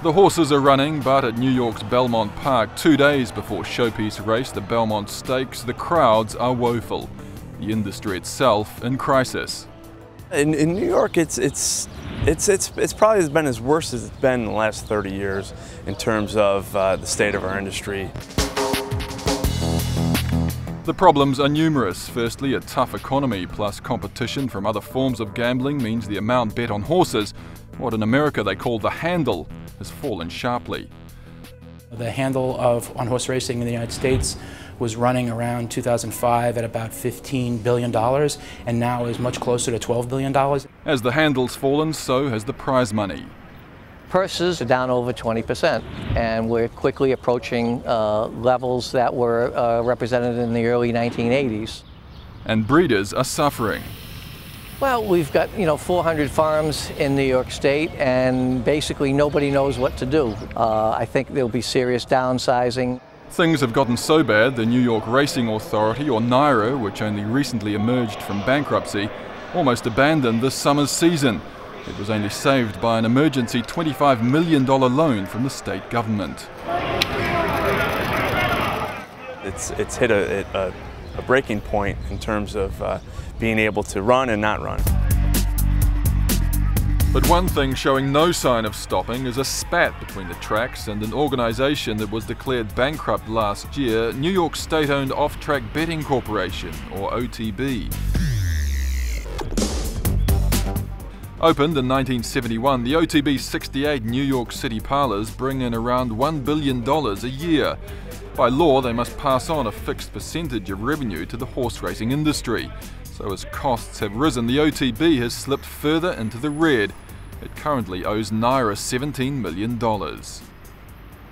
The horses are running, but at New York's Belmont Park, 2 days before showpiece race the Belmont Stakes, the crowds are woeful. The industry itself in crisis. In New York, it's probably been as worse as it's been in the last 30 years in terms of the state of our industry. The problems are numerous. Firstly, a tough economy plus competition from other forms of gambling means the amount bet on horses, what in America they call the handle, has fallen sharply. The handle on horse racing in the United States was running around 2005 at about $15 billion and now is much closer to $12 billion. As the handle's fallen, so has the prize money. Purses are down over 20%, and we're quickly approaching levels that were represented in the early 1980s. And breeders are suffering. Well, we've got 400 farms in New York State, and basically nobody knows what to do. I think there'll be serious downsizing. Things have gotten so bad the New York Racing Authority, or NYRA, which only recently emerged from bankruptcy, almost abandoned this summer's season. It was only saved by an emergency $25 million loan from the state government. It's hit a breaking point in terms of being able to run and not run. But one thing showing no sign of stopping is a spat between the tracks and an organisation that was declared bankrupt last year, New York State-owned Off-Track Betting Corporation, or OTB. Opened in 1971, the OTB's 68 New York City parlors bring in around $1 billion a year. By law, they must pass on a fixed percentage of revenue to the horse racing industry. So as costs have risen, the OTB has slipped further into the red. It currently owes NYRA $17 million. If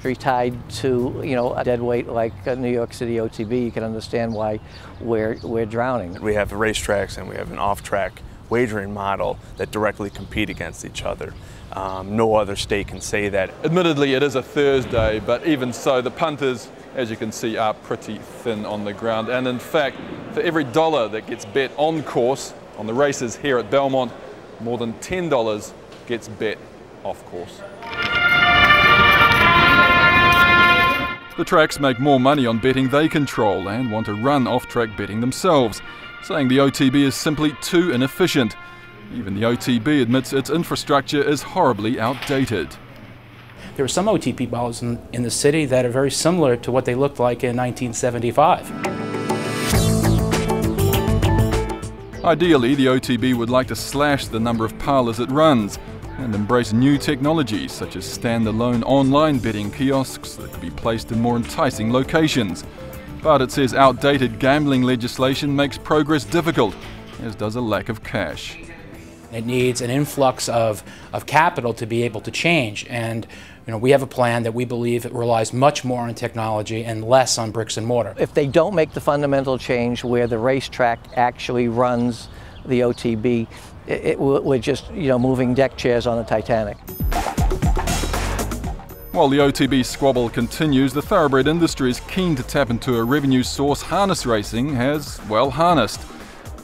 you're tied to a dead weight like New York City OTB, you can understand why we're drowning. We have racetracks and we have an off-track wagering model that directly compete against each other. No other state can say that. Admittedly, it is a Thursday, but even so, the punters, as you can see, are pretty thin on the ground. And in fact, for every dollar that gets bet on course, on the races here at Belmont, more than $10 gets bet off course. The tracks make more money on betting they control and want to run off-track betting themselves, saying the OTB is simply too inefficient. Even the OTB admits its infrastructure is horribly outdated. There are some OTB balls in the city that are very similar to what they looked like in 1975. Ideally, the OTB would like to slash the number of parlors it runs and embrace new technologies such as standalone online betting kiosks that could be placed in more enticing locations. But it says outdated gambling legislation makes progress difficult, as does a lack of cash. It needs an influx of capital to be able to change, and we have a plan that we believe it relies much more on technology and less on bricks and mortar. If they don't make the fundamental change where the racetrack actually runs the OTB, we're just moving deck chairs on the Titanic. While the OTB squabble continues, the thoroughbred industry is keen to tap into a revenue source harness racing has, well, harnessed.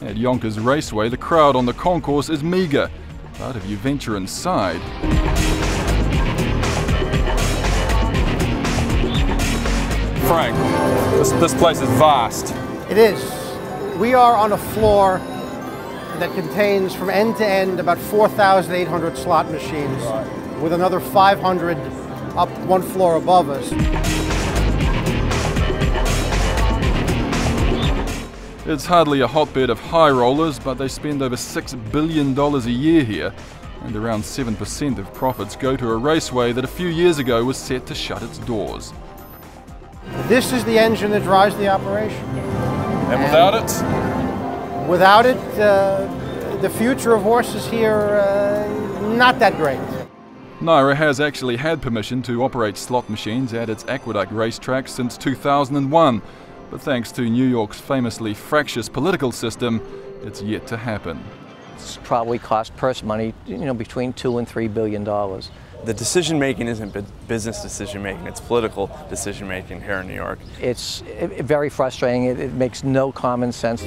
At Yonkers Raceway, the crowd on the concourse is meagre, but if you venture inside... Frank, this place is vast. It is. We are on a floor that contains from end to end about 4,800 slot machines, with another 500 up one floor above us. It's hardly a hotbed of high rollers, but they spend over $6 billion a year here, and around 7% of profits go to a raceway that a few years ago was set to shut its doors. This is the engine that drives the operation. And without it? Without it, the future of horses here, not that great. NYRA has actually had permission to operate slot machines at its Aqueduct racetrack since 2001, but thanks to New York's famously fractious political system, it's yet to happen. It's probably cost purse money, between $2 and $3 billion. The decision making isn't business decision making, it's political decision making here in New York. It's very frustrating. It makes no common sense.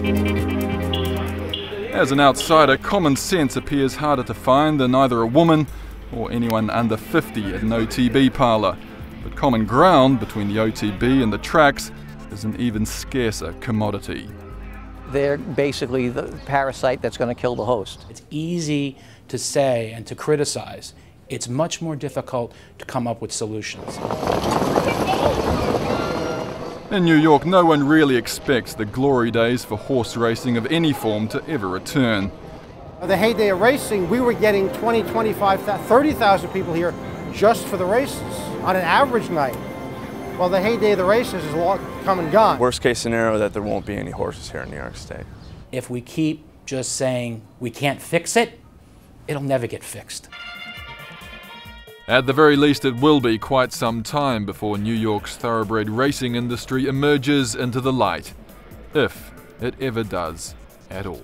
As an outsider, common sense appears harder to find than either a woman or anyone under 50 at an OTB parlour. But common ground between the OTB and the tracks is an even scarcer commodity. They're basically the parasite that's going to kill the host. It's easy to say and to criticize. It's much more difficult to come up with solutions. In New York, no one really expects the glory days for horse racing of any form to ever return. The heyday of racing, we were getting 20, 25, 30,000 people here just for the races on an average night. Well, the heyday of the races is long come and gone. Worst case scenario that there won't be any horses here in New York State. If we keep just saying we can't fix it, it'll never get fixed. At the very least, it will be quite some time before New York's thoroughbred racing industry emerges into the light, if it ever does at all.